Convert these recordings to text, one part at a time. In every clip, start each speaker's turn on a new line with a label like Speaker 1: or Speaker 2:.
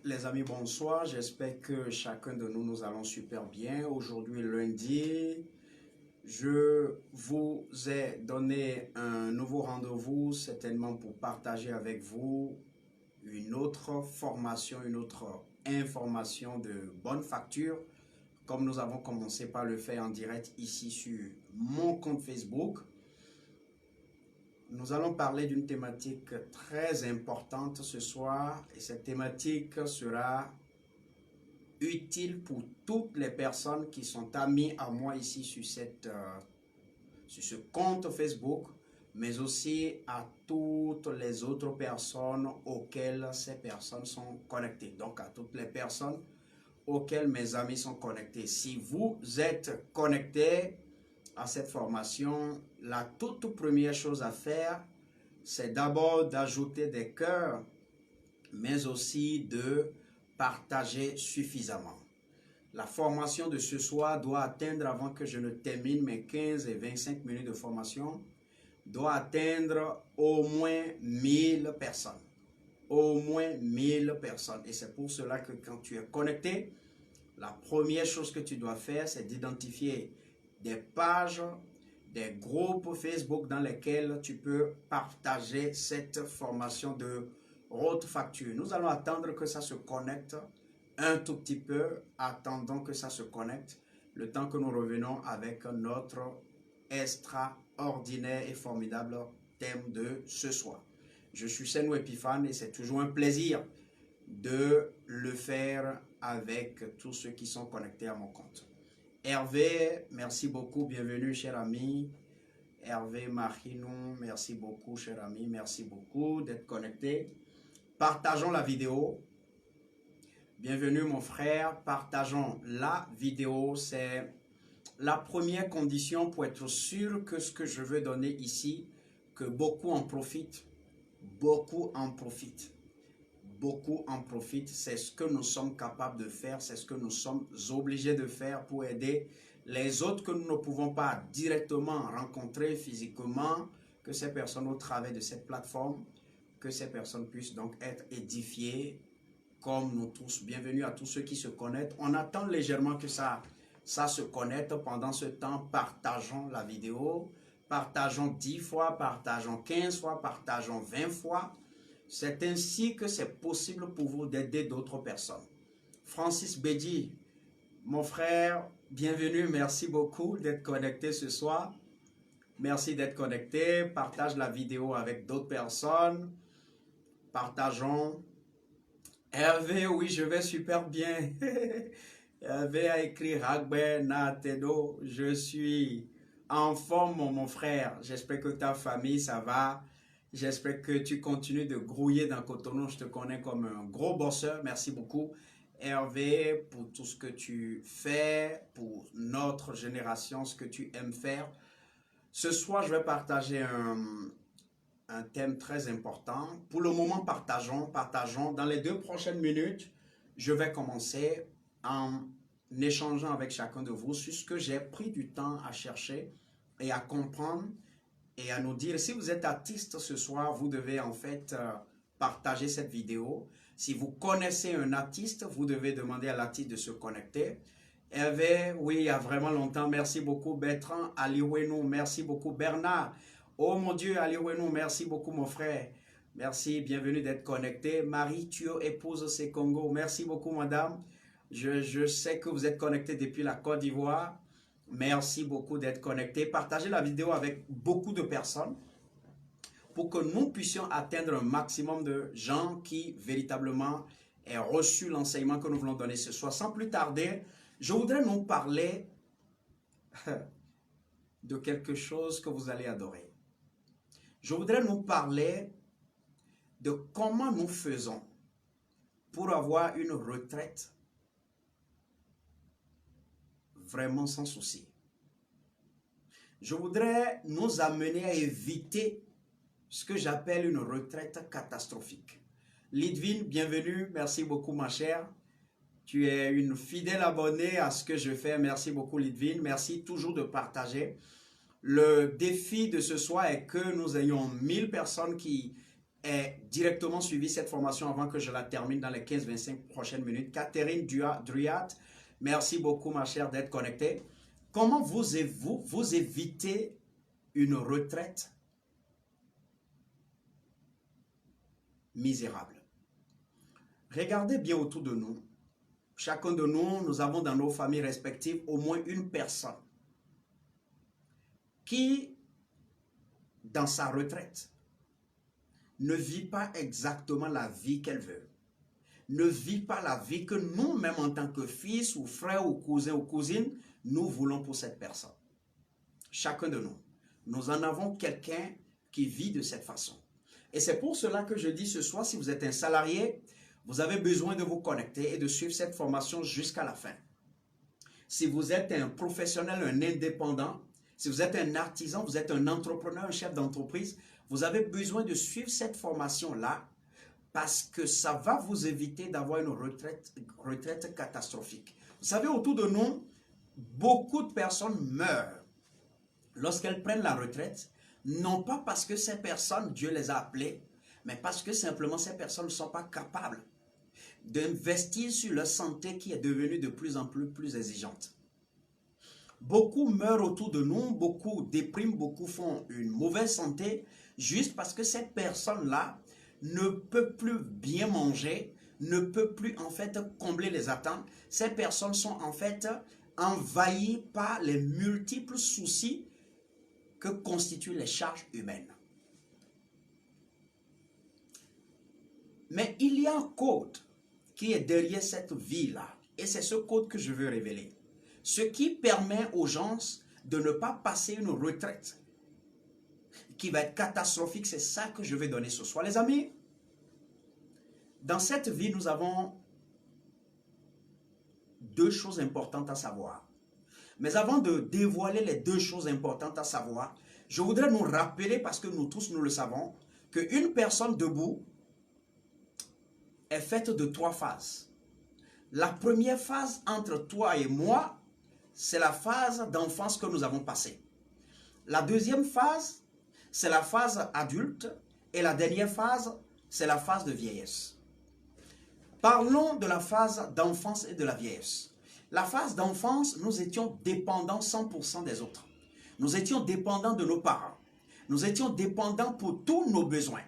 Speaker 1: Les amis, bonsoir. J'espère que chacun de nous, nous allons super bien. Aujourd'hui, lundi, je vous ai donné un nouveau rendez-vous, certainement pour partager avec vous une autre formation, une autre information de bonne facture, comme nous avons commencé par le faire en direct ici sur mon compte Facebook. Nous allons parler d'une thématique très importante ce soir et cette thématique sera utile pour toutes les personnes qui sont amies à moi ici sur ce compte Facebook, mais aussi à toutes les autres personnes auxquelles ces personnes sont connectées. Donc à toutes les personnes auxquelles mes amis sont connectés. Si vous êtes connectés à cette formation, la toute première chose à faire, c'est d'abord d'ajouter des cœurs, mais aussi de partager suffisamment. La formation de ce soir doit atteindre, avant que je ne termine mes 15 et 25 minutes de formation, doit atteindre au moins 1000 personnes. Au moins 1000 personnes. Et c'est pour cela que quand tu es connecté, la première chose que tu dois faire, c'est d'identifier des pages, des groupes Facebook dans lesquels tu peux partager cette formation de haute facture. Nous allons attendre que ça se connecte un tout petit peu. Attendons que ça se connecte le temps que nous revenons avec notre extraordinaire et formidable thème de ce soir. Je suis Senou Epiphane et c'est toujours un plaisir de le faire avec tous ceux qui sont connectés à mon compte. Hervé, merci beaucoup, bienvenue cher ami. Hervé Marinou, merci beaucoup cher ami, merci beaucoup d'être connecté. Partageons la vidéo. Bienvenue mon frère, partageons la vidéo. C'est la première condition pour être sûr que ce que je veux donner ici, que beaucoup en profitent. Beaucoup en profitent. Beaucoup en profitent, c'est ce que nous sommes capables de faire, c'est ce que nous sommes obligés de faire pour aider les autres que nous ne pouvons pas directement rencontrer physiquement, que ces personnes au travers de cette plateforme, que ces personnes puissent donc être édifiées comme nous tous. Bienvenue à tous ceux qui se connectent. On attend légèrement que ça se connecte. Pendant ce temps, partageons la vidéo, partageons 10 fois, partageons 15 fois, partageons 20 fois. C'est ainsi que c'est possible pour vous d'aider d'autres personnes. Francis Bédi, mon frère, bienvenue, merci beaucoup d'être connecté ce soir. Merci d'être connecté, partage la vidéo avec d'autres personnes. Partageons. Hervé, oui, je vais super bien. Hervé a écrit Ragbe Natedo, je suis en forme, mon frère. J'espère que ta famille, ça va. J'espère que tu continues de grouiller dans Cotonou. Je te connais comme un gros bosseur. Merci beaucoup, Hervé, pour tout ce que tu fais, pour notre génération, ce que tu aimes faire. Ce soir, je vais partager un thème très important. Pour le moment, partageons. Dans les 2 prochaines minutes, je vais commencer en échangeant avec chacun de vous sur ce que j'ai pris du temps à chercher et à comprendre et à nous dire. Si vous êtes artiste ce soir, vous devez en fait partager cette vidéo. Si vous connaissez un artiste, vous devez demander à l'artiste de se connecter. Hervé, oui, il y a vraiment longtemps, merci beaucoup. Bertrand, Aliwenou, merci beaucoup. Bernard, oh mon Dieu, Aliwenou, merci beaucoup mon frère. Merci, bienvenue d'être connecté. Marie Thio, épouse Sekongo, merci beaucoup madame. Je sais que vous êtes connecté depuis la Côte d'Ivoire. Merci beaucoup d'être connecté. Partagez la vidéo avec beaucoup de personnes pour que nous puissions atteindre un maximum de gens qui véritablement aient reçu l'enseignement que nous voulons donner ce soir. Sans plus tarder, je voudrais nous parler de quelque chose que vous allez adorer. Je voudrais nous parler de comment nous faisons pour avoir une retraite vraiment sans souci. Je voudrais nous amener à éviter ce que j'appelle une retraite catastrophique. Lidvin, bienvenue, merci beaucoup ma chère. Tu es une fidèle abonnée à ce que je fais, merci beaucoup Lidvin, merci toujours de partager. Le défi de ce soir est que nous ayons 1000 personnes qui ait directement suivi cette formation avant que je la termine dans les 15-25 prochaines minutes. Catherine Druat, merci beaucoup ma chère d'être connectée. Comment vous évitez une retraite misérable? Regardez bien autour de nous. Chacun de nous, nous avons dans nos familles respectives au moins une personne qui, dans sa retraite, ne vit pas exactement la vie qu'elle veut. Ne vit pas la vie que nous-mêmes en tant que fils ou frères ou cousins ou cousines, nous voulons pour cette personne. Chacun de nous. Nous en avons quelqu'un qui vit de cette façon. Et c'est pour cela que je dis ce soir, si vous êtes un salarié, vous avez besoin de vous connecter et de suivre cette formation jusqu'à la fin. Si vous êtes un professionnel, un indépendant, si vous êtes un artisan, vous êtes un entrepreneur, un chef d'entreprise, vous avez besoin de suivre cette formation-là parce que ça va vous éviter d'avoir une retraite catastrophique. Vous savez, autour de nous, beaucoup de personnes meurent lorsqu'elles prennent la retraite, non pas parce que ces personnes, Dieu les a appelées, mais parce que simplement ces personnes ne sont pas capables d'investir sur leur santé qui est devenue de plus en plus exigeante. Beaucoup meurent autour de nous, beaucoup dépriment, beaucoup font une mauvaise santé, juste parce que ces personnes-là ne peuvent plus bien manger, ne peuvent plus en fait combler les attentes. Ces personnes sont en fait envahies par les multiples soucis que constituent les charges humaines. Mais il y a un code qui est derrière cette vie-là. Et c'est ce code que je veux révéler. Ce qui permet aux gens de ne pas passer une retraite qui va être catastrophique, c'est ça que je vais donner ce soir. Les amis, dans cette vie, nous avons deux choses importantes à savoir. Mais avant de dévoiler les deux choses importantes à savoir, je voudrais nous rappeler, parce que nous tous nous le savons, qu'une personne debout est faite de trois phases. La première phase entre toi et moi, c'est la phase d'enfance que nous avons passée. La deuxième phase, c'est la phase adulte. Et la dernière phase, c'est la phase de vieillesse. Parlons de la phase d'enfance et de la vieillesse. La phase d'enfance, nous étions dépendants 100% des autres. Nous étions dépendants de nos parents. Nous étions dépendants pour tous nos besoins.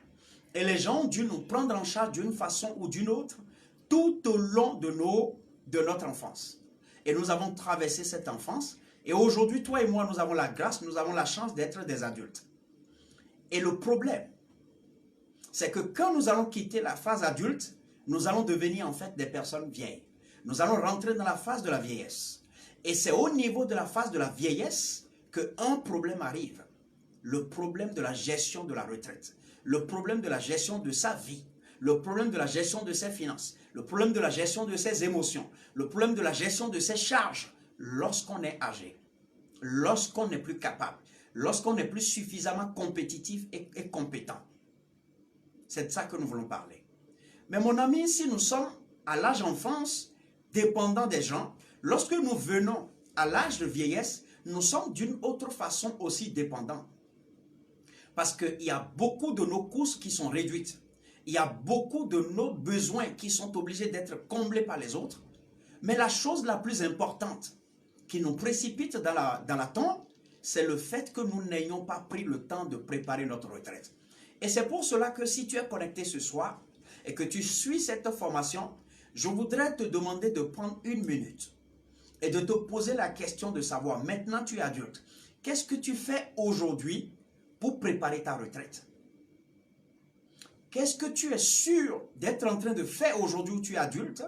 Speaker 1: Et les gens ont dû nous prendre en charge d'une façon ou d'une autre tout au long de notre enfance. Et nous avons traversé cette enfance. Et aujourd'hui, toi et moi, nous avons la grâce, nous avons la chance d'être des adultes. Et le problème, c'est que quand nous allons quitter la phase adulte, nous allons devenir en fait des personnes vieilles. Nous allons rentrer dans la phase de la vieillesse. Et c'est au niveau de la phase de la vieillesse qu'un problème arrive. Le problème de la gestion de la retraite. Le problème de la gestion de sa vie. Le problème de la gestion de ses finances. Le problème de la gestion de ses émotions. Le problème de la gestion de ses charges. Lorsqu'on est âgé. Lorsqu'on n'est plus capable. Lorsqu'on n'est plus suffisamment compétitif et compétent. C'est de ça que nous voulons parler. Mais mon ami, si nous sommes à l'âge enfance, dépendants des gens, lorsque nous venons à l'âge de vieillesse, nous sommes d'une autre façon aussi dépendants. Parce qu'il y a beaucoup de nos courses qui sont réduites. Il y a beaucoup de nos besoins qui sont obligés d'être comblés par les autres. Mais la chose la plus importante qui nous précipite dans la tombe, c'est le fait que nous n'ayons pas pris le temps de préparer notre retraite. Et c'est pour cela que si tu es connecté ce soir et que tu suis cette formation, je voudrais te demander de prendre une minute et de te poser la question de savoir, maintenant tu es adulte, qu'est-ce que tu fais aujourd'hui pour préparer ta retraite? Qu'est-ce que tu es sûr d'être en train de faire aujourd'hui où tu es adulte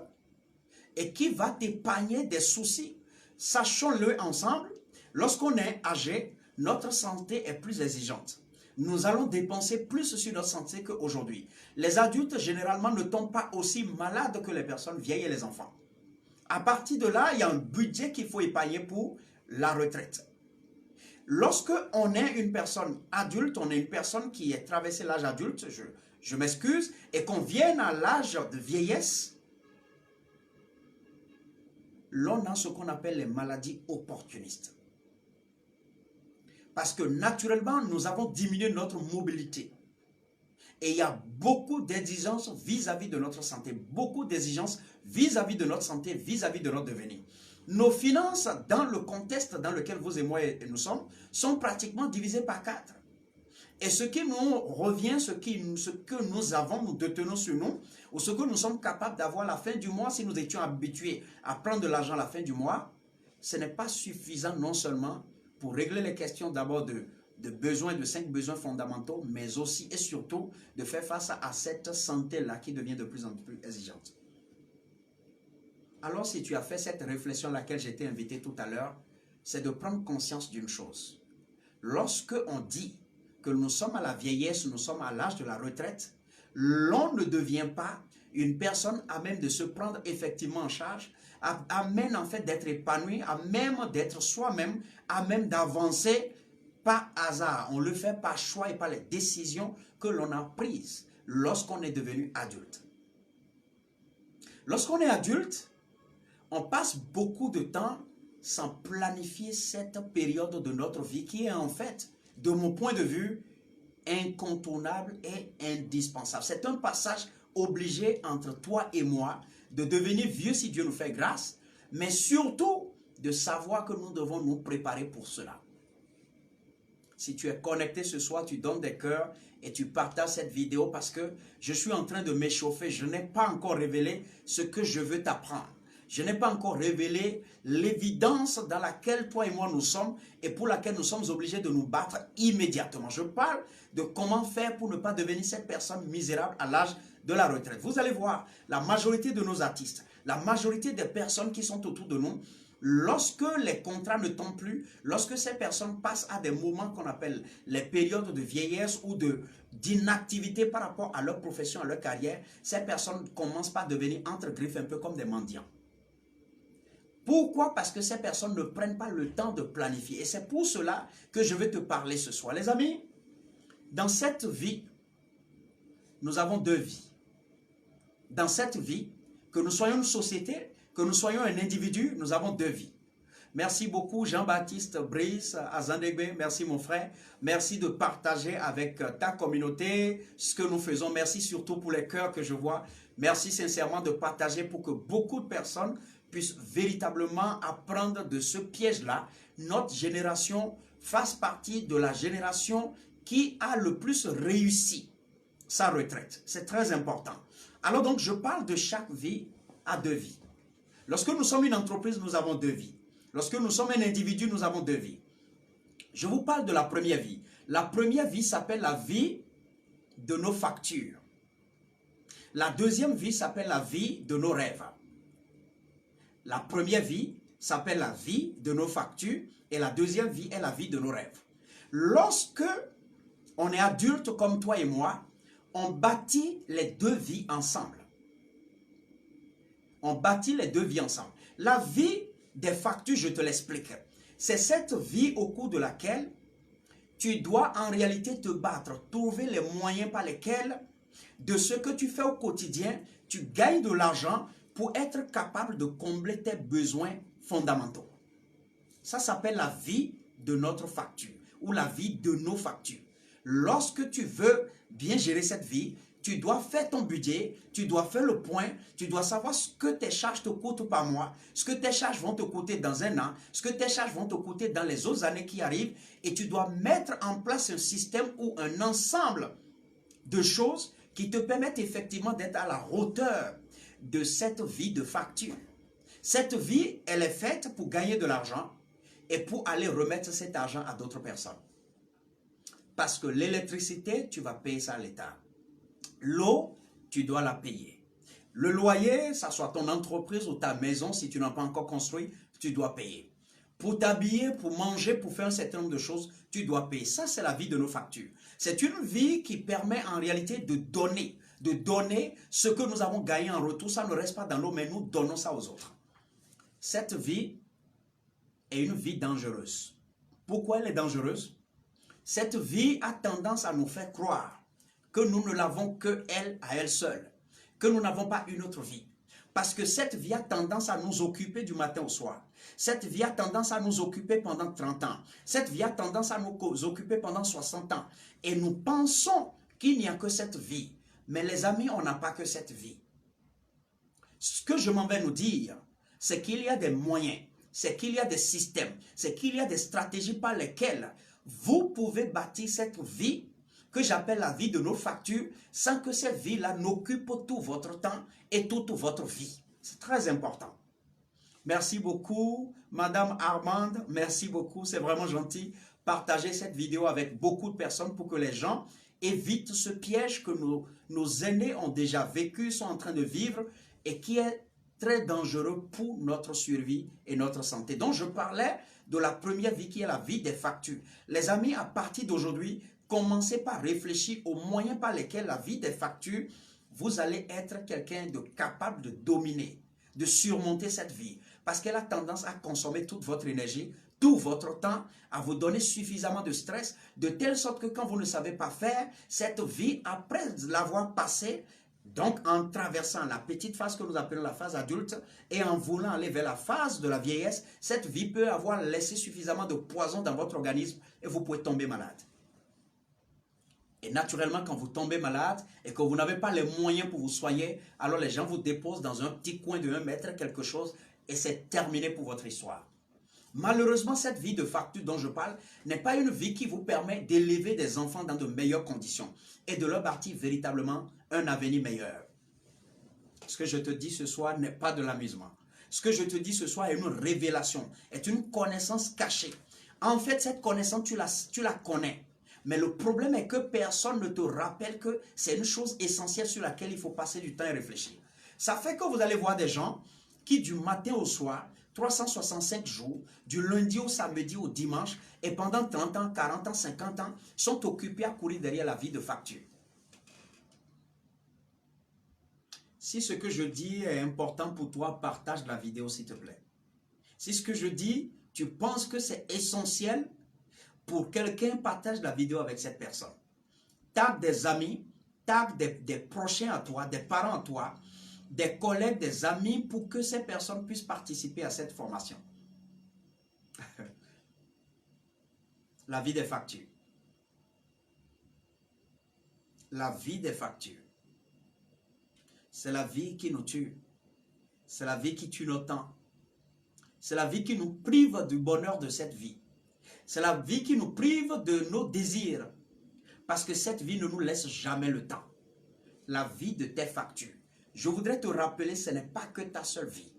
Speaker 1: et qui va t'épargner des soucis? Sachons-le ensemble, lorsqu'on est âgé, notre santé est plus exigeante. Nous allons dépenser plus sur notre santé qu'aujourd'hui. Les adultes, généralement, ne tombent pas aussi malades que les personnes vieilles et les enfants. À partir de là, il y a un budget qu'il faut épargner pour la retraite. Lorsque on est une personne adulte, on est une personne qui a traversé l'âge adulte, je m'excuse, et qu'on vienne à l'âge de vieillesse, l'on a ce qu'on appelle les maladies opportunistes. Parce que naturellement, nous avons diminué notre mobilité. Et il y a beaucoup d'exigences vis-à-vis de notre santé, beaucoup d'exigences vis-à-vis de notre santé, vis-à-vis de notre devenir. Nos finances, dans le contexte dans lequel vous et moi nous sommes, sont pratiquement divisées par 4. Et ce qui nous revient, ce que nous avons, nous détenons sur nous, ou ce que nous sommes capables d'avoir à la fin du mois, si nous étions habitués à prendre de l'argent à la fin du mois, ce n'est pas suffisant non seulement pour régler les questions d'abord de besoins, de 5 besoins fondamentaux, mais aussi et surtout de faire face à cette santé-là qui devient de plus en plus exigeante. Alors si tu as fait cette réflexion à laquelle j'étais invité tout à l'heure, c'est de prendre conscience d'une chose. Lorsque on dit que nous sommes à la vieillesse, nous sommes à l'âge de la retraite, l'on ne devient pas une personne à même de se prendre effectivement en charge, à même en fait d'être épanoui, à même d'être soi-même, à même d'avancer par hasard. On le fait par choix et par les décisions que l'on a prises lorsqu'on est devenu adulte. Lorsqu'on est adulte, on passe beaucoup de temps sans planifier cette période de notre vie qui est en fait, de mon point de vue, incontournable et indispensable. C'est un passage obligé entre toi et moi de devenir vieux si Dieu nous fait grâce, mais surtout de savoir que nous devons nous préparer pour cela. Si tu es connecté ce soir, tu donnes des cœurs et tu partages cette vidéo parce que je suis en train de m'échauffer. Je n'ai pas encore révélé ce que je veux t'apprendre. Je n'ai pas encore révélé l'évidence dans laquelle toi et moi nous sommes et pour laquelle nous sommes obligés de nous battre immédiatement. Je parle de comment faire pour ne pas devenir cette personne misérable à l'âge de la retraite. Vous allez voir, la majorité de nos artistes, la majorité des personnes qui sont autour de nous, lorsque les contrats ne tombent plus, lorsque ces personnes passent à des moments qu'on appelle les périodes de vieillesse ou d'inactivité par rapport à leur profession, à leur carrière, ces personnes commencent par devenir entre griffes un peu comme des mendiants. Pourquoi? Parce que ces personnes ne prennent pas le temps de planifier. Et c'est pour cela que je vais te parler ce soir. Les amis, dans cette vie, nous avons 2 vies. Dans cette vie, que nous soyons une société, que nous soyons un individu, nous avons 2 vies. Merci beaucoup Jean-Baptiste Brice Azandegbe, merci mon frère. Merci de partager avec ta communauté ce que nous faisons. Merci surtout pour les cœurs que je vois. Merci sincèrement de partager pour que beaucoup de personnes puissent véritablement apprendre de ce piège-là. Notre génération fasse partie de la génération qui a le plus réussi sa retraite. C'est très important. Alors donc, je parle de chaque vie à 2 vies. Lorsque nous sommes une entreprise, nous avons 2 vies. Lorsque nous sommes un individu, nous avons 2 vies. Je vous parle de la première vie. La première vie s'appelle la vie de nos factures. La deuxième vie s'appelle la vie de nos rêves. La première vie s'appelle la vie de nos factures et la deuxième vie est la vie de nos rêves. Lorsque on est adulte comme toi et moi, on bâtit les 2 vies ensemble. On bâtit les 2 vies ensemble. La vie des factures, je te l'explique. C'est cette vie au cours de laquelle tu dois en réalité te battre, trouver les moyens par lesquels de ce que tu fais au quotidien, tu gagnes de l'argent pour être capable de combler tes besoins fondamentaux. Ça s'appelle la vie de notre facture ou la vie de nos factures. Lorsque tu veux bien gérer cette vie, tu dois faire ton budget, tu dois faire le point, tu dois savoir ce que tes charges te coûtent par mois, ce que tes charges vont te coûter dans un an, ce que tes charges vont te coûter dans les autres années qui arrivent et tu dois mettre en place un système ou un ensemble de choses qui te permettent effectivement d'être à la hauteur de cette vie de facture. Cette vie, elle est faite pour gagner de l'argent et pour aller remettre cet argent à d'autres personnes. Parce que l'électricité, tu vas payer ça à l'État. L'eau, tu dois la payer. Le loyer, ça soit ton entreprise ou ta maison, si tu n'as pas encore construit, tu dois payer. Pour t'habiller, pour manger, pour faire un certain nombre de choses, tu dois payer. Ça, c'est la vie de nos factures. C'est une vie qui permet en réalité de donner ce que nous avons gagné en retour. Ça ne reste pas dans l'eau, mais nous donnons ça aux autres. Cette vie est une vie dangereuse. Pourquoi elle est dangereuse? Cette vie a tendance à nous faire croire que nous ne l'avons que elle à elle seule, que nous n'avons pas une autre vie. Parce que cette vie a tendance à nous occuper du matin au soir. Cette vie a tendance à nous occuper pendant 30 ans. Cette vie a tendance à nous occuper pendant 60 ans. Et nous pensons qu'il n'y a que cette vie. Mais les amis, on n'a pas que cette vie. Ce que je m'en vais nous dire, c'est qu'il y a des moyens, c'est qu'il y a des systèmes, c'est qu'il y a des stratégies par lesquelles vous pouvez bâtir cette vie que j'appelle la vie de nos factures, sans que cette vie-là n'occupe tout votre temps et toute votre vie. C'est très important. Merci beaucoup, Madame Armande. Merci beaucoup, c'est vraiment gentil. Partagez cette vidéo avec beaucoup de personnes pour que les gens évitent ce piège que nos aînés ont déjà vécu, sont en train de vivre et qui est très dangereux pour notre survie et notre santé. Donc, je parlais de la première vie qui est la vie des factures. Les amis, à partir d'aujourd'hui, commencez par réfléchir aux moyens par lesquels la vie des factures, vous allez être quelqu'un de capable de dominer, de surmonter cette vie. Parce qu'elle a tendance à consommer toute votre énergie, tout votre temps, à vous donner suffisamment de stress, de telle sorte que quand vous ne savez pas faire, cette vie, après l'avoir passée, donc en traversant la petite phase que nous appelons la phase adulte et en voulant aller vers la phase de la vieillesse, cette vie peut avoir laissé suffisamment de poison dans votre organisme et vous pouvez tomber malade. Et naturellement, quand vous tombez malade et que vous n'avez pas les moyens pour vous soigner, alors les gens vous déposent dans un petit coin de 1 mètre, quelque chose, et c'est terminé pour votre histoire. Malheureusement, cette vie de facture dont je parle n'est pas une vie qui vous permet d'élever des enfants dans de meilleures conditions et de leur bâtir véritablement un avenir meilleur. Ce que je te dis ce soir n'est pas de l'amusement. Ce que je te dis ce soir est une révélation, est une connaissance cachée. En fait, cette connaissance, tu la connais. Mais le problème est que personne ne te rappelle que c'est une chose essentielle sur laquelle il faut passer du temps et réfléchir. Ça fait que vous allez voir des gens qui du matin au soir, 365 jours, du lundi au samedi au dimanche, et pendant 30 ans, 40 ans, 50 ans, sont occupés à courir derrière la vie de facture. Si ce que je dis est important pour toi, partage la vidéo s'il te plaît. Si ce que je dis, tu penses que c'est essentiel pour quelqu'un, partage la vidéo avec cette personne. Tag des amis, tag des prochains à toi, des parents à toi, des collègues, des amis, pour que ces personnes puissent participer à cette formation. La vie des factures. La vie des factures. C'est la vie qui nous tue. C'est la vie qui tue nos temps. C'est la vie qui nous prive du bonheur de cette vie. C'est la vie qui nous prive de nos désirs. Parce que cette vie ne nous laisse jamais le temps. La vie de tes factures. Je voudrais te rappeler, ce n'est pas que ta seule vie.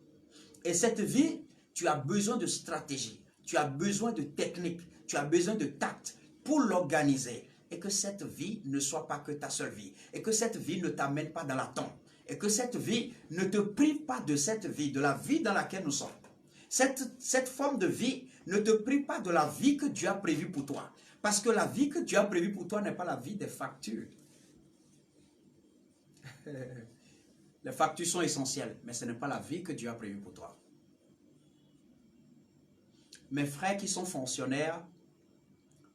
Speaker 1: Et cette vie, tu as besoin de stratégie. Tu as besoin de technique. Tu as besoin de tact pour l'organiser. Et que cette vie ne soit pas que ta seule vie. Et que cette vie ne t'amène pas dans la tombe. Et que cette vie ne te prive pas de cette vie, de la vie dans laquelle nous sommes. Cette forme de vie ne te prive pas de la vie que Dieu a prévue pour toi. Parce que la vie que Dieu a prévue pour toi n'est pas la vie des factures. Les factures sont essentielles, mais ce n'est pas la vie que Dieu a prévue pour toi. Mes frères qui sont fonctionnaires,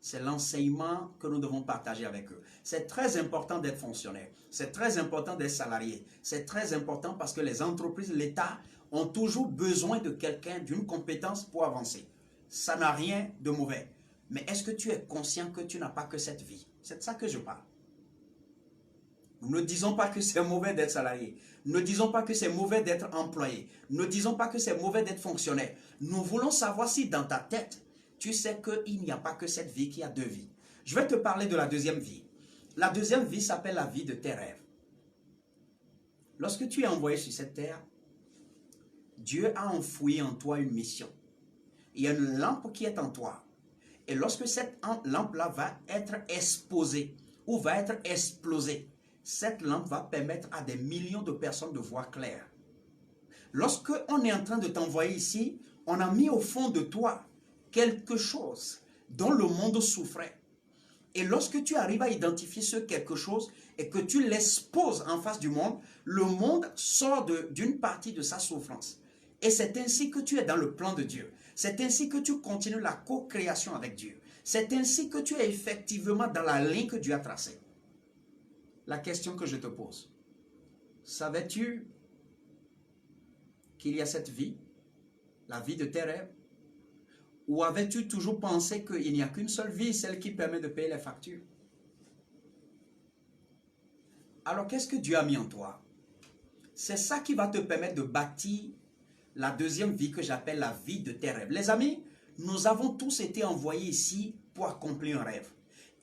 Speaker 1: c'est l'enseignement que nous devons partager avec eux. C'est très important d'être fonctionnaire. C'est très important d'être salarié. C'est très important parce que les entreprises, l'État, ont toujours besoin de quelqu'un, d'une compétence pour avancer. Ça n'a rien de mauvais. Mais est-ce que tu es conscient que tu n'as pas que cette vie? C'est de ça que je parle. Nous ne disons pas que c'est mauvais d'être salarié. Nous ne disons pas que c'est mauvais d'être employé. Nous ne disons pas que c'est mauvais d'être fonctionnaire. Nous voulons savoir si dans ta tête, tu sais qu'il n'y a pas que cette vie, qu'il y a 2 vies. Je vais te parler de la deuxième vie. La deuxième vie s'appelle la vie de tes rêves. Lorsque tu es envoyé sur cette terre, Dieu a enfoui en toi une mission. Il y a une lampe qui est en toi. Et lorsque cette lampe-là va être exposée ou va être explosée, cette lampe va permettre à des millions de personnes de voir clair. Lorsque on est en train de t'envoyer ici, on a mis au fond de toi quelque chose dont le monde souffrait. Et lorsque tu arrives à identifier ce quelque chose et que tu l'exposes en face du monde, le monde sort d'une partie de sa souffrance. Et c'est ainsi que tu es dans le plan de Dieu. C'est ainsi que tu continues la co-création avec Dieu. C'est ainsi que tu es effectivement dans la ligne que Dieu a tracée. La question que je te pose, savais-tu qu'il y a cette vie, la vie de tes rêves? Ou avais-tu toujours pensé qu'il n'y a qu'une seule vie, celle qui permet de payer les factures? Alors, qu'est-ce que Dieu a mis en toi? C'est ça qui va te permettre de bâtir la deuxième vie que j'appelle la vie de tes rêves. Les amis, nous avons tous été envoyés ici pour accomplir un rêve.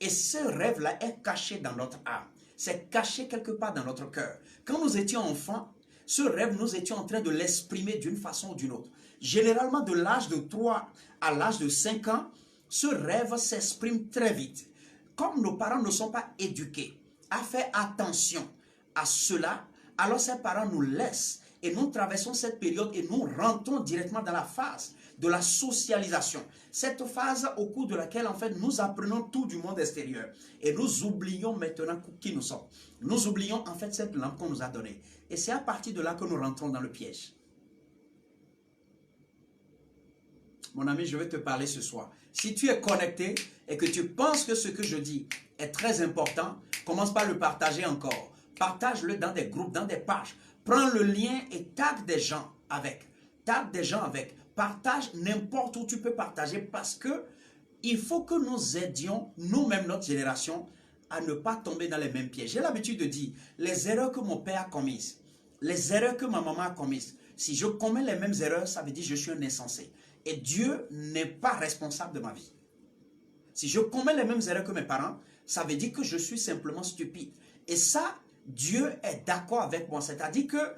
Speaker 1: Et ce rêve-là est caché dans notre âme. C'est caché quelque part dans notre cœur. Quand nous étions enfants, ce rêve, nous étions en train de l'exprimer d'une façon ou d'une autre. Généralement, de l'âge de 3 à l'âge de 5 ans, ce rêve s'exprime très vite. Comme nos parents ne sont pas éduqués à faire attention à cela, alors ces parents nous laissent et nous traversons cette période et nous rentrons directement dans la phase de la socialisation. Cette phase au cours de laquelle en fait nous apprenons tout du monde extérieur et nous oublions maintenant qui nous sommes. Nous oublions en fait cette langue qu'on nous a donnée. Et c'est à partir de là que nous rentrons dans le piège. Mon ami, je vais te parler ce soir. Si tu es connecté et que tu penses que ce que je dis est très important, commence par le partager encore. Partage-le dans des groupes, dans des pages. Prends le lien et tag des gens avec. Tag des gens avec. Partage n'importe où tu peux partager parce que il faut que nous aidions nous-mêmes, notre génération, à ne pas tomber dans les mêmes pièges. J'ai l'habitude de dire, les erreurs que mon père a commises, les erreurs que ma maman a commises, si je commets les mêmes erreurs, ça veut dire que je suis un insensé. Et Dieu n'est pas responsable de ma vie. Si je commets les mêmes erreurs que mes parents, ça veut dire que je suis simplement stupide. Et ça, Dieu est d'accord avec moi. C'est-à-dire que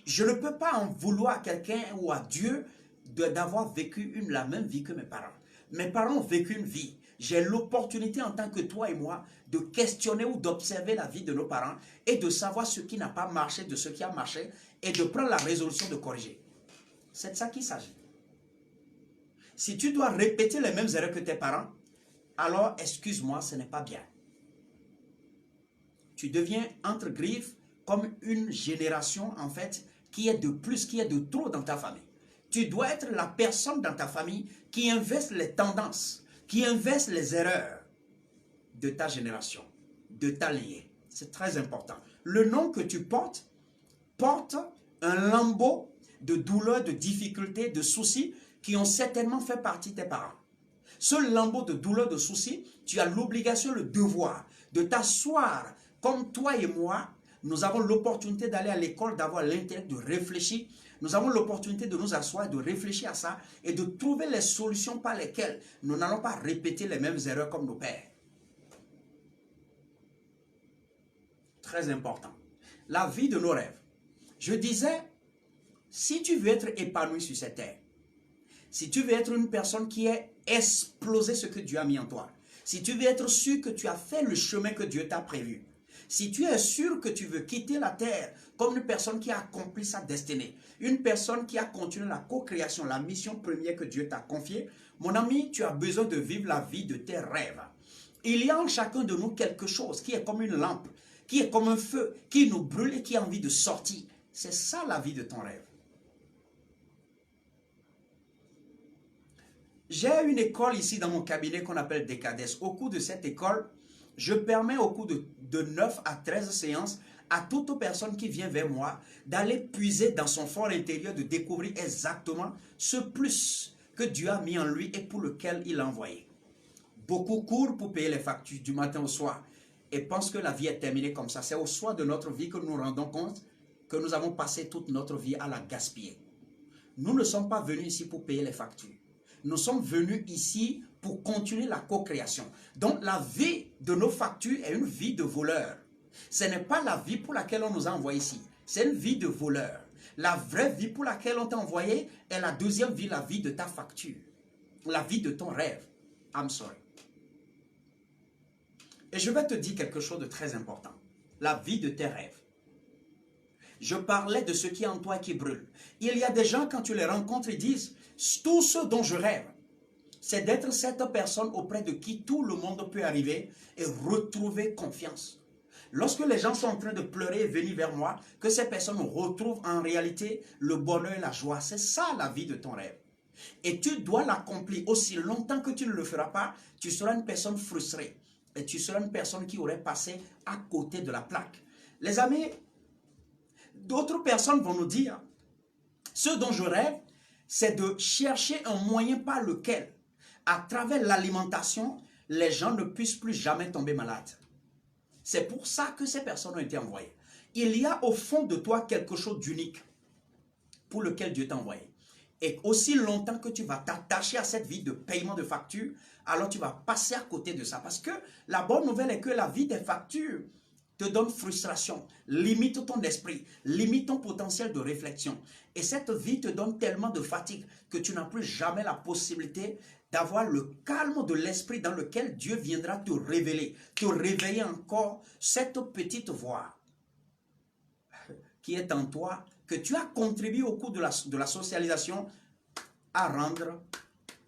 Speaker 1: je ne peux pas en vouloir à quelqu'un ou à Dieu d'avoir vécu la même vie que mes parents. Mes parents ont vécu une vie. J'ai l'opportunité en tant que toi et moi de questionner ou d'observer la vie de nos parents et de savoir ce qui n'a pas marché de ce qui a marché et de prendre la résolution de corriger. C'est de ça qu'il s'agit. Si tu dois répéter les mêmes erreurs que tes parents, alors excuse-moi, ce n'est pas bien. Tu deviens entre griffes comme une génération en fait qui est de plus, qui est de trop dans ta famille. Tu dois être la personne dans ta famille qui inverse les tendances, qui inverse les erreurs de ta génération, de ta lignée. C'est très important. Le nom que tu porte un lambeau de douleurs, de difficultés, de soucis qui ont certainement fait partie de tes parents. Ce lambeau de douleurs, de soucis, tu as l'obligation, le devoir de t'asseoir comme toi et moi. Nous avons l'opportunité d'aller à l'école, d'avoir l'intellect, de réfléchir. Nous avons l'opportunité de nous asseoir, de réfléchir à ça et de trouver les solutions par lesquelles nous n'allons pas répéter les mêmes erreurs comme nos pères. Très important. La vie de nos rêves. Je disais, si tu veux être épanoui sur cette terre, si tu veux être une personne qui a explosé ce que Dieu a mis en toi, si tu veux être sûr que tu as fait le chemin que Dieu t'a prévu, si tu es sûr que tu veux quitter la terre comme une personne qui a accompli sa destinée, une personne qui a continué la co-création, la mission première que Dieu t'a confiée, mon ami, tu as besoin de vivre la vie de tes rêves. Il y a en chacun de nous quelque chose qui est comme une lampe, qui est comme un feu, qui nous brûle et qui a envie de sortir. C'est ça la vie de ton rêve. J'ai une école ici dans mon cabinet qu'on appelle Decades. Au cours de cette école, je permets au cours de 9 à 13 séances à toute personne qui vient vers moi d'aller puiser dans son fort intérieur, de découvrir exactement ce plus que Dieu a mis en lui et pour lequel il l'a envoyé. Beaucoup courent pour payer les factures du matin au soir et pensent que la vie est terminée comme ça. C'est au soir de notre vie que nous nous rendons compte que nous avons passé toute notre vie à la gaspiller. Nous ne sommes pas venus ici pour payer les factures. Nous sommes venus ici pour continuer la co-création. Donc la vie de nos factures est une vie de voleur. Ce n'est pas la vie pour laquelle on nous a envoyés ici. C'est une vie de voleur. La vraie vie pour laquelle on t'a envoyé est la deuxième vie, la vie de ta facture. La vie de ton rêve. I'm sorry. Et je vais te dire quelque chose de très important. La vie de tes rêves. Je parlais de ce qui est en toi et qui brûle. Il y a des gens, quand tu les rencontres, ils disent, tout ce dont je rêve, c'est d'être cette personne auprès de qui tout le monde peut arriver et retrouver confiance. Lorsque les gens sont en train de pleurer et venir vers moi, que ces personnes retrouvent en réalité le bonheur et la joie. C'est ça la vie de ton rêve. Et tu dois l'accomplir. Aussi longtemps que tu ne le feras pas, tu seras une personne frustrée. Et tu seras une personne qui aurait passé à côté de la plaque. Les amis, d'autres personnes vont nous dire, ce dont je rêve, c'est de chercher un moyen par lequel, à travers l'alimentation, les gens ne puissent plus jamais tomber malades. C'est pour ça que ces personnes ont été envoyées. Il y a au fond de toi quelque chose d'unique pour lequel Dieu t'a envoyé. Et aussi longtemps que tu vas t'attacher à cette vie de paiement de factures, alors tu vas passer à côté de ça. Parce que la bonne nouvelle est que la vie des factures te donne frustration, limite ton esprit, limite ton potentiel de réflexion. Et cette vie te donne tellement de fatigue que tu n'as plus jamais la possibilité d'avoir le calme de l'esprit dans lequel Dieu viendra te révéler, te réveiller encore cette petite voix qui est en toi, que tu as contribué au cours de la socialisation à rendre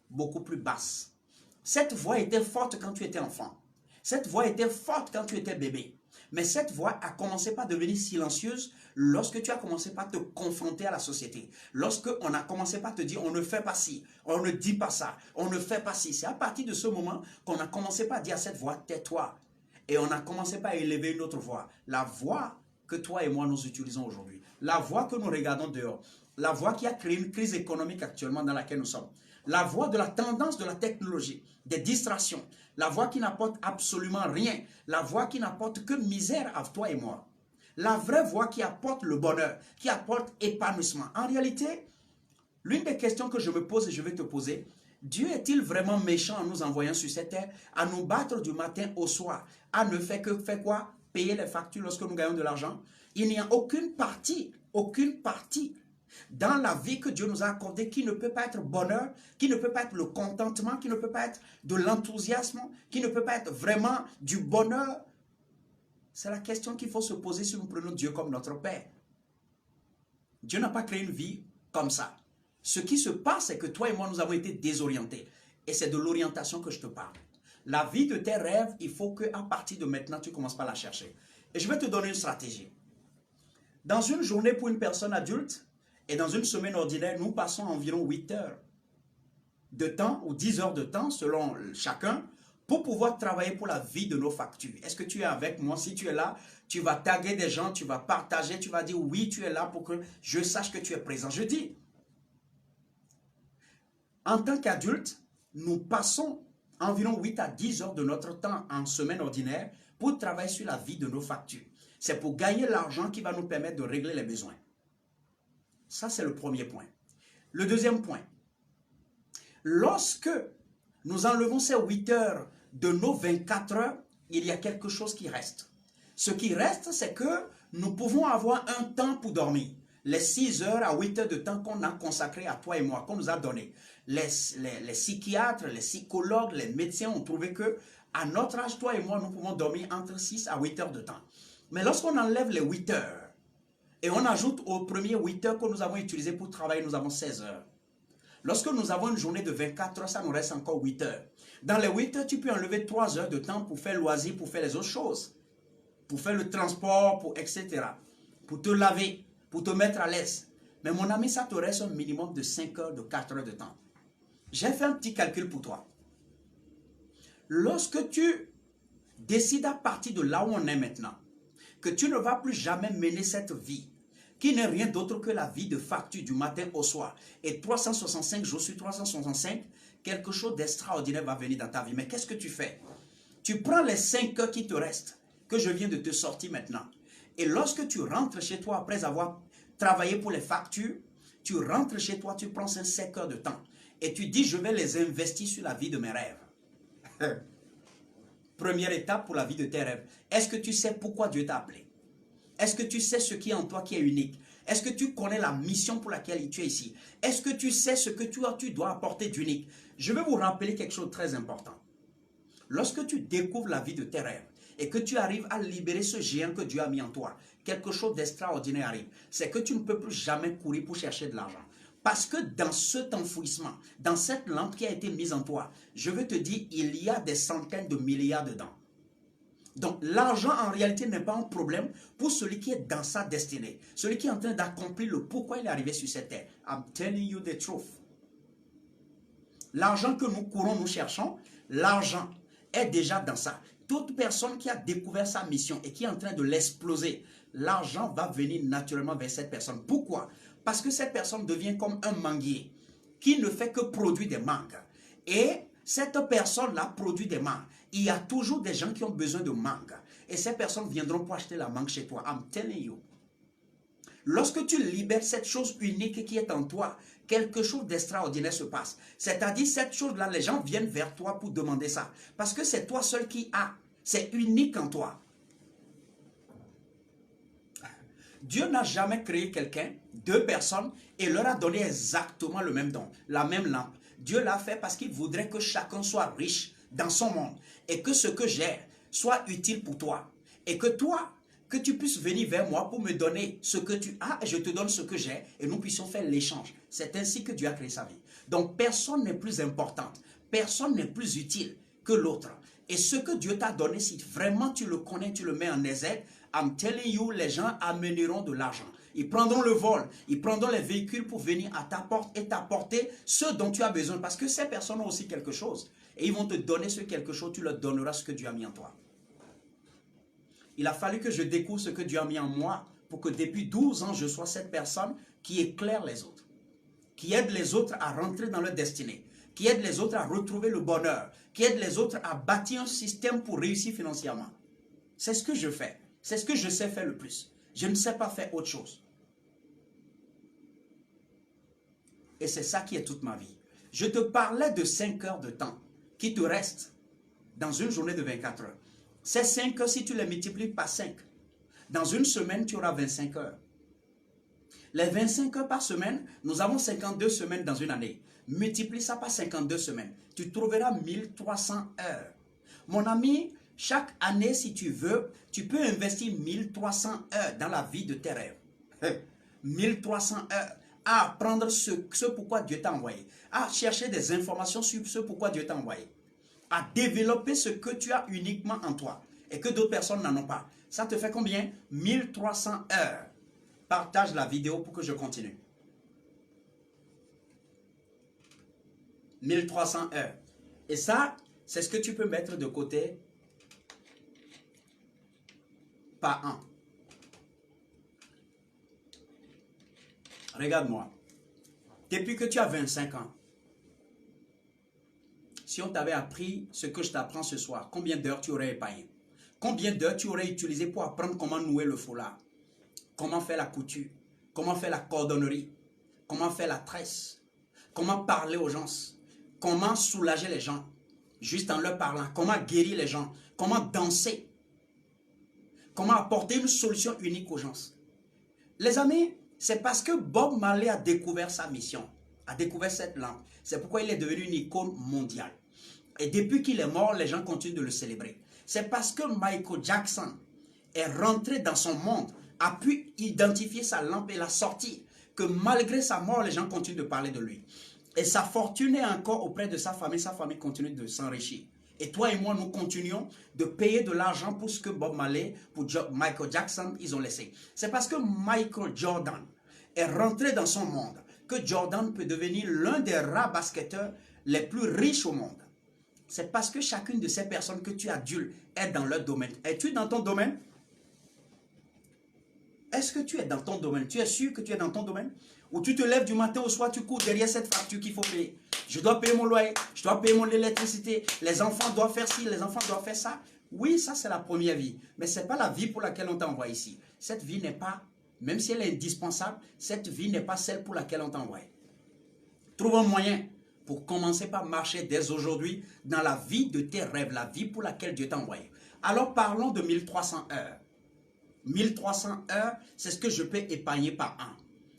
Speaker 1: beaucoup plus basse. Cette voix était forte quand tu étais enfant. Cette voix était forte quand tu étais bébé. Mais cette voix a commencé par devenir silencieuse lorsque tu as commencé par te confronter à la société. Lorsque on a commencé par te dire on ne fait pas ci, on ne dit pas ça, on ne fait pas ci. C'est à partir de ce moment qu'on a commencé par dire à cette voix tais-toi. Et on a commencé par élever une autre voix. La voix que toi et moi nous utilisons aujourd'hui. La voix que nous regardons dehors. La voix qui a créé une crise économique actuellement dans laquelle nous sommes. La voix de la tendance de la technologie, des distractions. La voix qui n'apporte absolument rien. La voix qui n'apporte que misère à toi et moi. La vraie voix qui apporte le bonheur, qui apporte épanouissement. En réalité, l'une des questions que je me pose et je vais te poser, Dieu est-il vraiment méchant en nous envoyant sur cette terre, à nous battre du matin au soir, à ne faire que faire quoi? Payer les factures lorsque nous gagnons de l'argent? Il n'y a aucune partie dans la vie que Dieu nous a accordée qui ne peut pas être bonheur, qui ne peut pas être le contentement, qui ne peut pas être de l'enthousiasme, qui ne peut pas être vraiment du bonheur. C'est la question qu'il faut se poser si nous prenons Dieu comme notre Père. Dieu n'a pas créé une vie comme ça. Ce qui se passe, c'est que toi et moi, nous avons été désorientés. Et c'est de l'orientation que je te parle. La vie de tes rêves, il faut qu'à partir de maintenant, tu commences par la chercher. Et je vais te donner une stratégie. Dans une journée pour une personne adulte et dans une semaine ordinaire, nous passons environ 8 heures de temps ou 10 heures de temps selon chacun pour pouvoir travailler pour la vie de nos factures. Est-ce que tu es avec moi? Si tu es là, tu vas taguer des gens, tu vas partager, tu vas dire oui, tu es là pour que je sache que tu es présent. Je dis, en tant qu'adulte, nous passons environ 8 à 10 heures de notre temps en semaine ordinaire pour travailler sur la vie de nos factures. C'est pour gagner l'argent qui va nous permettre de régler les besoins. Ça, c'est le premier point. Le deuxième point, lorsque nous enlevons ces 8 heures de nos 24 heures, il y a quelque chose qui reste. Ce qui reste, c'est que nous pouvons avoir un temps pour dormir. Les 6 heures à 8 heures de temps qu'on a consacré à toi et moi, qu'on nous a donné. Les psychiatres, les psychologues, les médecins ont trouvé que à notre âge, toi et moi, nous pouvons dormir entre 6 à 8 heures de temps. Mais lorsqu'on enlève les 8 heures et on ajoute aux premiers 8 heures que nous avons utilisées pour travailler, nous avons 16 heures. Lorsque nous avons une journée de 24 heures, ça nous reste encore 8 heures. Dans les 8 heures, tu peux enlever 3 heures de temps pour faire loisir, pour faire les autres choses. Pour faire le transport, etc. Pour te laver, pour te mettre à l'aise. Mais mon ami, ça te reste un minimum de 5 heures, de 4 heures de temps. J'ai fait un petit calcul pour toi. Lorsque tu décides à partir de là où on est maintenant, que tu ne vas plus jamais mener cette vie, qui n'est rien d'autre que la vie de facture du matin au soir, et 365 jours sur 365, quelque chose d'extraordinaire va venir dans ta vie. Mais qu'est-ce que tu fais? Tu prends les 5 heures qui te restent, que je viens de te sortir maintenant, et lorsque tu rentres chez toi après avoir travaillé pour les factures, tu rentres chez toi, tu prends ces 5 heures de temps, et tu dis je vais les investir sur la vie de mes rêves. Première étape pour la vie de tes rêves. Est-ce que tu sais pourquoi Dieu t'a appelé? Est-ce que tu sais ce qui est en toi qui est unique? Est-ce que tu connais la mission pour laquelle tu es ici? Est-ce que tu sais ce que tu dois apporter d'unique? Je vais vous rappeler quelque chose de très important. Lorsque tu découvres la vie de tes rêves et que tu arrives à libérer ce géant que Dieu a mis en toi, quelque chose d'extraordinaire arrive. C'est que tu ne peux plus jamais courir pour chercher de l'argent. Parce que dans cet enfouissement, dans cette lampe qui a été mise en toi, je veux te dire, il y a des centaines de milliards dedans. Donc l'argent en réalité n'est pas un problème pour celui qui est dans sa destinée. Celui qui est en train d'accomplir le pourquoi il est arrivé sur cette terre. I'm telling you the truth. L'argent que nous courons, nous cherchons, l'argent est déjà dans ça. Toute personne qui a découvert sa mission et qui est en train de l'exploser, l'argent va venir naturellement vers cette personne. Pourquoi? Parce que cette personne devient comme un manguier qui ne fait que produire des mangues. Et cette personne-là produit des mangues. Il y a toujours des gens qui ont besoin de mangues. et ces personnes viendront pour acheter la mangue chez toi. I'm telling you. Lorsque tu libères cette chose unique qui est en toi, quelque chose d'extraordinaire se passe. C'est-à-dire, cette chose-là, les gens viennent vers toi pour demander ça. Parce que c'est toi seul qui as. C'est unique en toi. Dieu n'a jamais créé quelqu'un, deux personnes, et leur a donné exactement le même don, la même lampe. Dieu l'a fait parce qu'il voudrait que chacun soit riche dans son monde et que ce que j'ai soit utile pour toi. Et que toi, que tu puisses venir vers moi pour me donner ce que tu as et je te donne ce que j'ai et nous puissions faire l'échange. C'est ainsi que Dieu a créé sa vie. Donc personne n'est plus importante, personne n'est plus utile que l'autre. Et ce que Dieu t'a donné, si vraiment tu le connais, tu le mets en exergue, I'm telling you, les gens amèneront de l'argent. Ils prendront le vol, ils prendront les véhicules pour venir à ta porte et t'apporter ce dont tu as besoin. Parce que ces personnes ont aussi quelque chose. Et ils vont te donner ce quelque chose, tu leur donneras ce que Dieu a mis en toi. Il a fallu que je découvre ce que Dieu a mis en moi pour que depuis 12 ans, je sois cette personne qui éclaire les autres. Qui aide les autres à rentrer dans leur destinée. Qui aide les autres à retrouver le bonheur. Qui aide les autres à bâtir un système pour réussir financièrement. C'est ce que je fais. C'est ce que je sais faire le plus. Je ne sais pas faire autre chose. Et c'est ça qui est toute ma vie. Je te parlais de 5 heures de temps qui te restent dans une journée de 24 heures. Ces 5 heures, si tu les multiplies par 5, dans une semaine, tu auras 25 heures. Les 25 heures par semaine, nous avons 52 semaines dans une année. Multiplie ça par 52 semaines. Tu trouveras 1300 heures. Mon ami, chaque année, si tu veux, tu peux investir 1300 heures dans la vie de tes rêves. 1300 heures à apprendre ce pourquoi Dieu t'a envoyé. À chercher des informations sur ce pourquoi Dieu t'a envoyé. À développer ce que tu as uniquement en toi et que d'autres personnes n'en ont pas. Ça te fait combien? 1300 heures. Partage la vidéo pour que je continue. 1300 heures. Et ça, c'est ce que tu peux mettre de côté par an. Regarde-moi. Depuis que tu as 25 ans, si on t'avait appris ce que je t'apprends ce soir, combien d'heures tu aurais épargné? Combien d'heures tu aurais utilisé pour apprendre comment nouer le foulard? Comment faire la couture? Comment faire la cordonnerie? Comment faire la tresse? Comment parler aux gens? Comment soulager les gens? Juste en leur parlant. Comment guérir les gens? Comment danser? Comment apporter une solution unique aux gens? Les amis, c'est parce que Bob Marley a découvert sa mission, a découvert cette lampe. C'est pourquoi il est devenu une icône mondiale. Et depuis qu'il est mort, les gens continuent de le célébrer. C'est parce que Michael Jackson est rentré dans son monde, a pu identifier sa lampe et la sortir, que malgré sa mort, les gens continuent de parler de lui. Et sa fortune est encore auprès de sa famille continue de s'enrichir. Et toi et moi, nous continuons de payer de l'argent pour ce que Bob Marley, pour Michael Jackson, ils ont laissé. C'est parce que Michael Jordan est rentré dans son monde que Jordan peut devenir l'un des rares basketteurs les plus riches au monde. C'est parce que chacune de ces personnes que tu adules est dans leur domaine. Es-tu dans ton domaine? Est-ce que tu es dans ton domaine? Tu es sûr que tu es dans ton domaine? Ou tu te lèves du matin au soir, tu cours derrière cette facture qu'il faut payer. Je dois payer mon loyer, je dois payer mon électricité, les enfants doivent faire ci, les enfants doivent faire ça. Oui, ça c'est la première vie. Mais ce n'est pas la vie pour laquelle on t'envoie ici. Cette vie n'est pas, même si elle est indispensable, cette vie n'est pas celle pour laquelle on t'envoie. Trouve un moyen pour commencer par marcher dès aujourd'hui dans la vie de tes rêves, la vie pour laquelle Dieu t'a envoyé. Alors parlons de 1300 heures. 1300 heures, c'est ce que je peux épargner par an.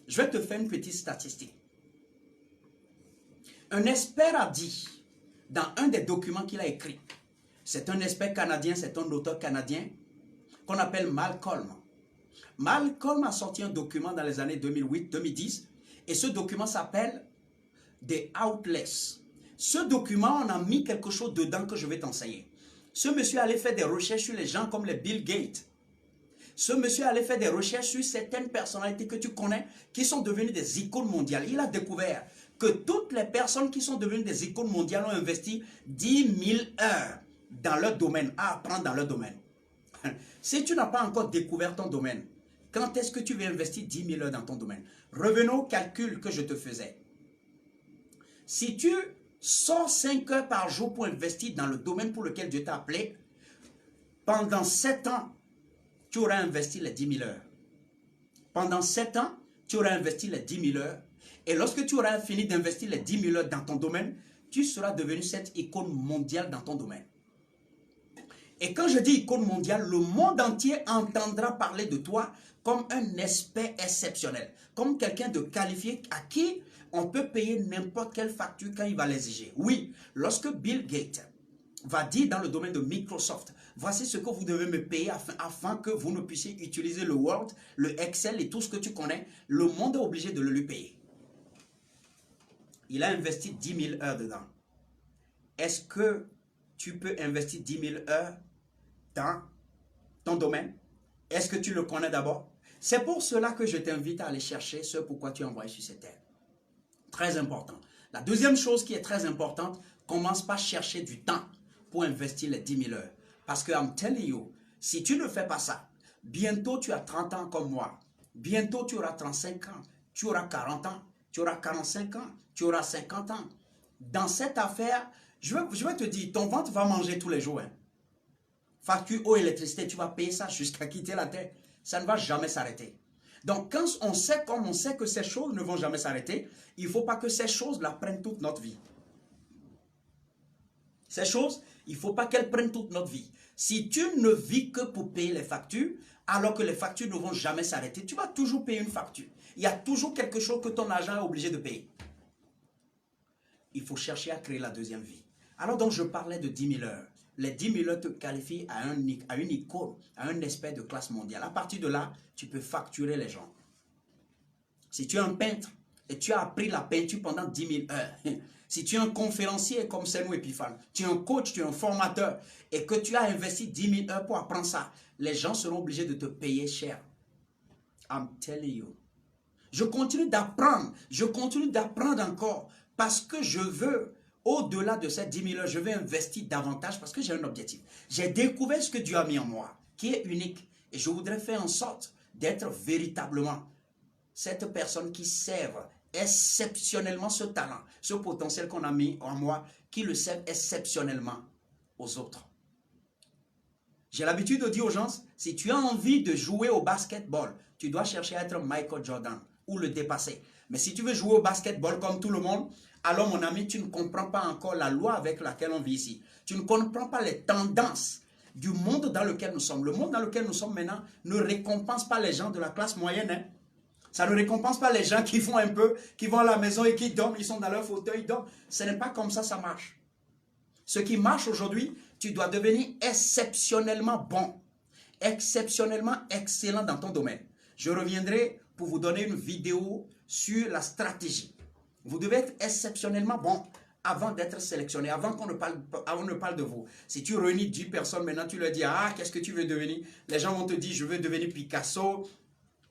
Speaker 1: Je vais te faire une petite statistique. Un expert a dit, dans un des documents qu'il a écrit, c'est un expert canadien, c'est un auteur canadien, qu'on appelle Malcolm. Malcolm a sorti un document dans les années 2008-2010, et ce document s'appelle The Outlets. Ce document, on a mis quelque chose dedans que je vais t'enseigner. Ce monsieur allait faire des recherches sur les gens comme les Bill Gates. Ce monsieur allait faire des recherches sur certaines personnalités que tu connais qui sont devenues des icônes mondiales. Il a découvert que toutes les personnes qui sont devenues des icônes mondiales ont investi 10 000 heures dans leur domaine, à apprendre dans leur domaine. Si tu n'as pas encore découvert ton domaine, quand est-ce que tu vas investir 10 000 heures dans ton domaine? Revenons au calcul que je te faisais. Si tu sors 5 heures par jour pour investir dans le domaine pour lequel Dieu t'a appelé, pendant 7 ans, tu auras investi les 10 000 heures. Pendant 7 ans, tu auras investi les 10 000 heures. Et lorsque tu auras fini d'investir les 10 000 heures dans ton domaine, tu seras devenu cette icône mondiale dans ton domaine. Et quand je dis icône mondiale, le monde entier entendra parler de toi comme un expert exceptionnel, comme quelqu'un de qualifié à qui on peut payer n'importe quelle facture quand il va l'exiger. Oui, lorsque Bill Gates va dire dans le domaine de Microsoft, voici ce que vous devez me payer afin que vous ne puissiez utiliser le Word, le Excel et tout ce que tu connais, le monde est obligé de le lui payer. Il a investi 10 000 heures dedans. Est-ce que tu peux investir 10 000 heures dans ton domaine? Est-ce que tu le connais d'abord? C'est pour cela que je t'invite à aller chercher ce pourquoi tu es envoyé sur cette terre. Très important. La deuxième chose qui est très importante, commence par chercher du temps pour investir les 10 000 heures. Parce que, I'm telling you, si tu ne fais pas ça, bientôt tu as 30 ans comme moi. Bientôt tu auras 35 ans. Tu auras 40 ans. Tu auras 45 ans. Tu auras 50 ans. Dans cette affaire, je vais te dire, ton ventre va manger tous les jours. Hein. Facture eau, électricité, tu vas payer ça jusqu'à quitter la terre. Ça ne va jamais s'arrêter. Donc, quand on sait, comme on sait que ces choses ne vont jamais s'arrêter, il ne faut pas que ces choses-là prennent toute notre vie. Ces choses, il ne faut pas qu'elles prennent toute notre vie. Si tu ne vis que pour payer les factures, alors que les factures ne vont jamais s'arrêter, tu vas toujours payer une facture. Il y a toujours quelque chose que ton agent est obligé de payer. Il faut chercher à créer la deuxième vie. Alors donc, je parlais de 10 000 heures. Les 10 000 heures te qualifient à une icône, à un expert de classe mondiale. À partir de là, tu peux facturer les gens. Si tu es un peintre et tu as appris la peinture pendant 10 000 heures, si tu es un conférencier comme Senou Epiphane, tu es un coach, tu es un formateur et que tu as investi 10 000 heures pour apprendre ça, les gens seront obligés de te payer cher. I'm telling you. Je continue d'apprendre encore parce que je veux, au-delà de ces 10 000 heures, je vais investir davantage parce que j'ai un objectif. J'ai découvert ce que Dieu a mis en moi, qui est unique. Et je voudrais faire en sorte d'être véritablement cette personne qui serve exceptionnellement ce talent, ce potentiel qu'on a mis en moi, qui le serve exceptionnellement aux autres. J'ai l'habitude de dire aux gens, si tu as envie de jouer au basketball, tu dois chercher à être Michael Jordan ou le dépasser. Mais si tu veux jouer au basketball comme tout le monde, alors mon ami, tu ne comprends pas encore la loi avec laquelle on vit ici. Tu ne comprends pas les tendances du monde dans lequel nous sommes. Le monde dans lequel nous sommes maintenant ne récompense pas les gens de la classe moyenne. Hein. Ça ne récompense pas les gens qui font un peu, qui vont à la maison et qui dorment, ils sont dans leur fauteuil, ils dorment. Ce n'est pas comme ça marche. Ce qui marche aujourd'hui, tu dois devenir exceptionnellement bon, exceptionnellement excellent dans ton domaine. Je reviendrai pour vous donner une vidéo sur la stratégie. Vous devez être exceptionnellement bon avant d'être sélectionné, avant qu'on ne parle de vous. Si tu réunis 10 personnes, maintenant tu leur dis, ah, qu'est-ce que tu veux devenir? Les gens vont te dire, je veux devenir Picasso,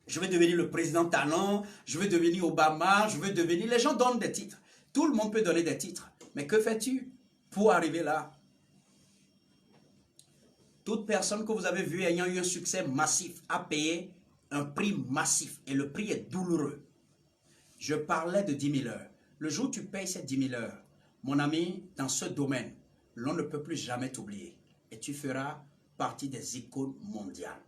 Speaker 1: je veux devenir le président talent, je veux devenir Obama, je veux devenir... Les gens donnent des titres. Tout le monde peut donner des titres. Mais que fais-tu pour arriver là? Toute personne que vous avez vue ayant eu un succès massif a payé un prix massif. Et le prix est douloureux. Je parlais de 10 000 heures. Le jour où tu payes ces 10 000 heures, mon ami, dans ce domaine, l'on ne peut plus jamais t'oublier. Et tu feras partie des icônes mondiales.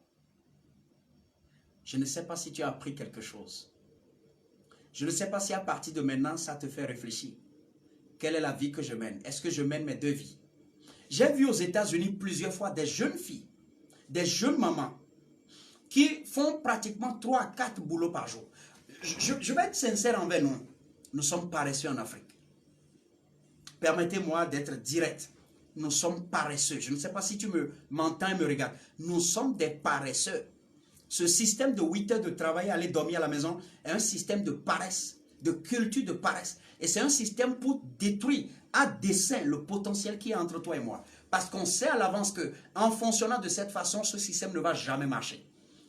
Speaker 1: Je ne sais pas si tu as appris quelque chose. Je ne sais pas si à partir de maintenant, ça te fait réfléchir. Quelle est la vie que je mène? Est-ce que je mène mes deux vies? J'ai vu aux États-Unis plusieurs fois des jeunes filles, des jeunes mamans, qui font pratiquement 3 à 4 boulots par jour. Je vais être sincère envers nous. Nous sommes paresseux en Afrique. Permettez-moi d'être direct. Nous sommes paresseux. Je ne sais pas si tu m'entends et me regardes. Nous sommes des paresseux. Ce système de 8 heures de travail, aller dormir à la maison, est un système de paresse, de culture de paresse. Et c'est un système pour détruire à dessein le potentiel qui est entre toi et moi. Parce qu'on sait à l'avance qu'en fonctionnant de cette façon, ce système ne va jamais marcher.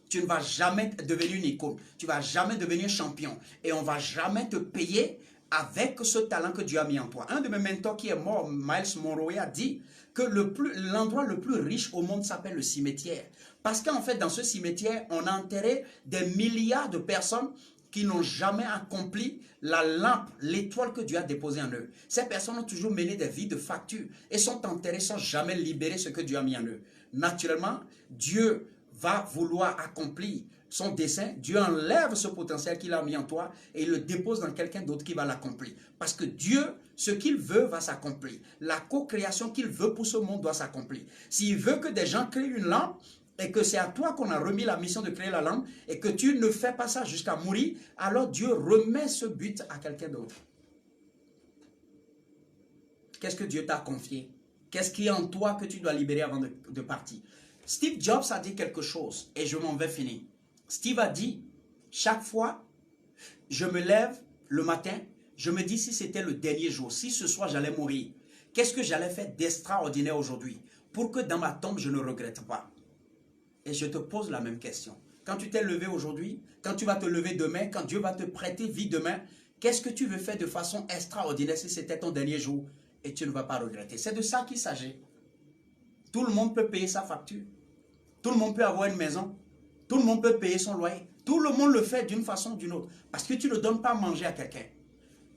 Speaker 1: Tu ne vas jamais devenir une icône. Tu ne vas jamais devenir champion. Et on ne va jamais te payer avec ce talent que Dieu a mis en toi. Un de mes mentors qui est mort, Miles Monroe, a dit que l'endroit le plus riche au monde s'appelle le cimetière. Parce qu'en fait, dans ce cimetière, on a enterré des milliards de personnes qui n'ont jamais accompli la lampe, l'étoile que Dieu a déposée en eux. Ces personnes ont toujours mené des vies de facture et sont enterrées sans jamais libérer ce que Dieu a mis en eux. naturellement, Dieu va vouloir accomplir son dessein. Dieu enlève ce potentiel qu'il a mis en toi et il le dépose dans quelqu'un d'autre qui va l'accomplir. Parce que Dieu, ce qu'il veut va s'accomplir. La co-création qu'il veut pour ce monde doit s'accomplir. S'il veut que des gens créent une lampe, et que c'est à toi qu'on a remis la mission de créer la lampe, et que tu ne fais pas ça jusqu'à mourir, alors Dieu remet ce but à quelqu'un d'autre. Qu'est-ce que Dieu t'a confié? Qu'est-ce qui est en toi que tu dois libérer avant de partir? Steve Jobs a dit quelque chose, et je m'en vais finir. Steve a dit, chaque fois, je me lève le matin, je me dis si c'était le dernier jour, si ce soir j'allais mourir, qu'est-ce que j'allais faire d'extraordinaire aujourd'hui, pour que dans ma tombe je ne regrette pas. Et je te pose la même question. Quand tu t'es levé aujourd'hui, quand tu vas te lever demain, quand Dieu va te prêter vie demain, qu'est-ce que tu veux faire de façon extraordinaire si c'était ton dernier jour et tu ne vas pas regretter? C'est de ça qu'il s'agit. Tout le monde peut payer sa facture. Tout le monde peut avoir une maison. Tout le monde peut payer son loyer. Tout le monde le fait d'une façon ou d'une autre. Parce que tu ne donnes pas à manger à quelqu'un.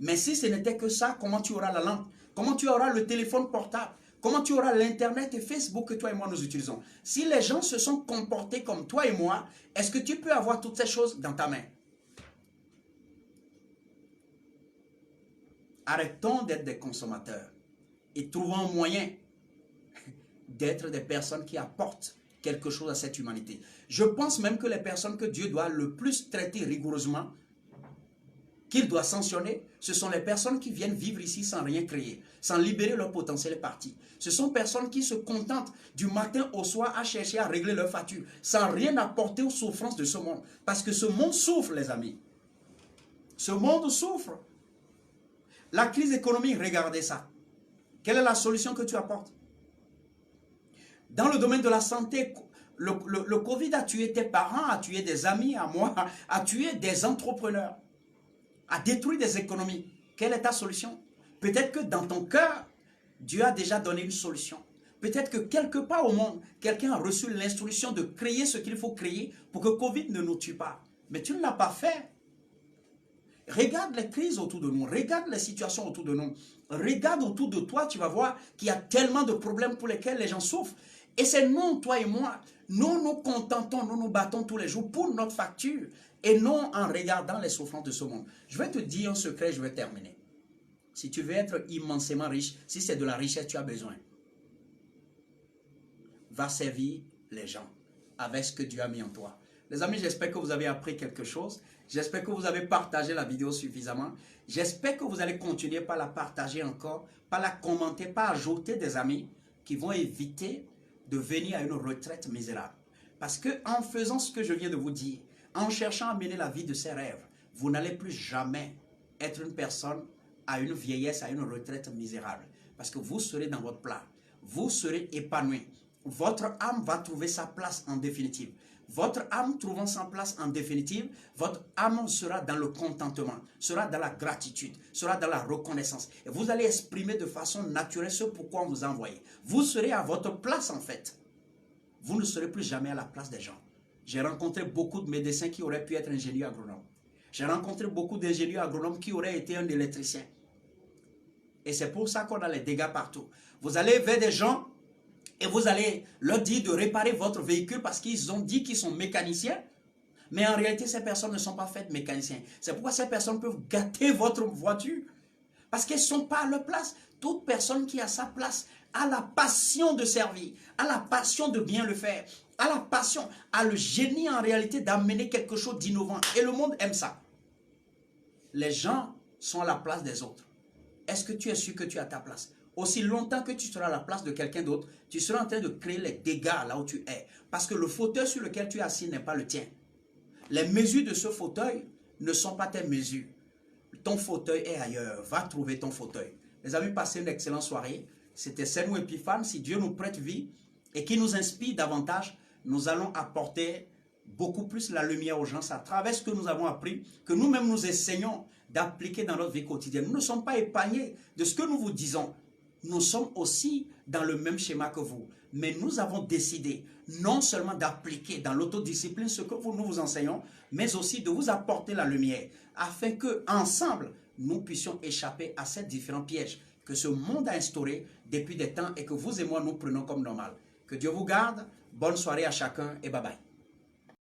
Speaker 1: Mais si ce n'était que ça, comment tu auras la lampe? Comment tu auras le téléphone portable? Comment tu auras l'Internet et Facebook que toi et moi nous utilisons? Si les gens se sont comportés comme toi et moi, est-ce que tu peux avoir toutes ces choses dans ta main? Arrêtons d'être des consommateurs et trouvons un moyen d'être des personnes qui apportent quelque chose à cette humanité. Je pense même que les personnes que Dieu doit le plus traiter rigoureusement, qu'il doit sanctionner, ce sont les personnes qui viennent vivre ici sans rien créer, sans libérer leur potentiel parti. Ce sont personnes qui se contentent du matin au soir à chercher à régler leurs factures, sans rien apporter aux souffrances de ce monde. Parce que ce monde souffre, les amis. Ce monde souffre. La crise économique, regardez ça. Quelle est la solution que tu apportes? Dans le domaine de la santé, le Covid a tué tes parents, a tué des amis à moi, a tué des entrepreneurs, a détruit des économies. Quelle est ta solution? Peut-être que dans ton cœur, Dieu a déjà donné une solution. Peut-être que quelque part au monde, quelqu'un a reçu l'instruction de créer ce qu'il faut créer pour que Covid ne nous tue pas. Mais tu ne l'as pas fait. Regarde les crises autour de nous, regarde les situations autour de nous, regarde autour de toi, tu vas voir qu'il y a tellement de problèmes pour lesquels les gens souffrent. Et c'est nous, toi et moi, nous nous contentons, nous nous battons tous les jours pour notre facture et non en regardant les souffrances de ce monde. Je vais te dire un secret, je vais terminer. Si tu veux être immensément riche, si c'est de la richesse tu as besoin, va servir les gens avec ce que Dieu a mis en toi. Les amis, j'espère que vous avez appris quelque chose. J'espère que vous avez partagé la vidéo suffisamment. J'espère que vous allez continuer par la partager encore, par la commenter, par ajouter des amis qui vont éviter de venir à une retraite misérable. Parce que en faisant ce que je viens de vous dire, en cherchant à mener la vie de ses rêves, vous n'allez plus jamais être une personne à une vieillesse, à une retraite misérable. Parce que vous serez dans votre plat. Vous serez épanoui. Votre âme va trouver sa place en définitive. Votre âme trouvant sa place en définitive, votre âme sera dans le contentement, sera dans la gratitude, sera dans la reconnaissance. Et vous allez exprimer de façon naturelle ce pourquoi on vous a envoyé. Vous serez à votre place en fait. Vous ne serez plus jamais à la place des gens. J'ai rencontré beaucoup de médecins qui auraient pu être ingénieurs agronomes. J'ai rencontré beaucoup d'ingénieurs agronomes qui auraient été un électricien. Et c'est pour ça qu'on a les dégâts partout. Vous allez vers des gens et vous allez leur dire de réparer votre véhicule parce qu'ils ont dit qu'ils sont mécaniciens. Mais en réalité, ces personnes ne sont pas faites mécaniciens. C'est pourquoi ces personnes peuvent gâter votre voiture. Parce qu'elles ne sont pas à leur place. Toute personne qui a sa place a la passion de servir, a la passion de bien le faire, a la passion, a le génie en réalité d'amener quelque chose d'innovant. Et le monde aime ça. Les gens sont à la place des autres. Est-ce que tu es sûr que tu as ta place? Aussi longtemps que tu seras à la place de quelqu'un d'autre, tu seras en train de créer les dégâts là où tu es. Parce que le fauteuil sur lequel tu es assis n'est pas le tien. Les mesures de ce fauteuil ne sont pas tes mesures. Ton fauteuil est ailleurs. Va trouver ton fauteuil. Les amis, passez une excellente soirée. C'était Senou Epiphane. Si Dieu nous prête vie et qui nous inspire davantage, nous allons apporter beaucoup plus la lumière aux gens à travers ce que nous avons appris, que nous-mêmes nous essayons d'appliquer dans notre vie quotidienne. Nous ne sommes pas épargnés de ce que nous vous disons. Nous sommes aussi dans le même schéma que vous. Mais nous avons décidé non seulement d'appliquer dans l'autodiscipline ce que nous vous enseignons, mais aussi de vous apporter la lumière afin que ensemble nous puissions échapper à ces différents pièges que ce monde a instaurés depuis des temps et que vous et moi nous prenons comme normal. Que Dieu vous garde. Bonne soirée à chacun et bye bye.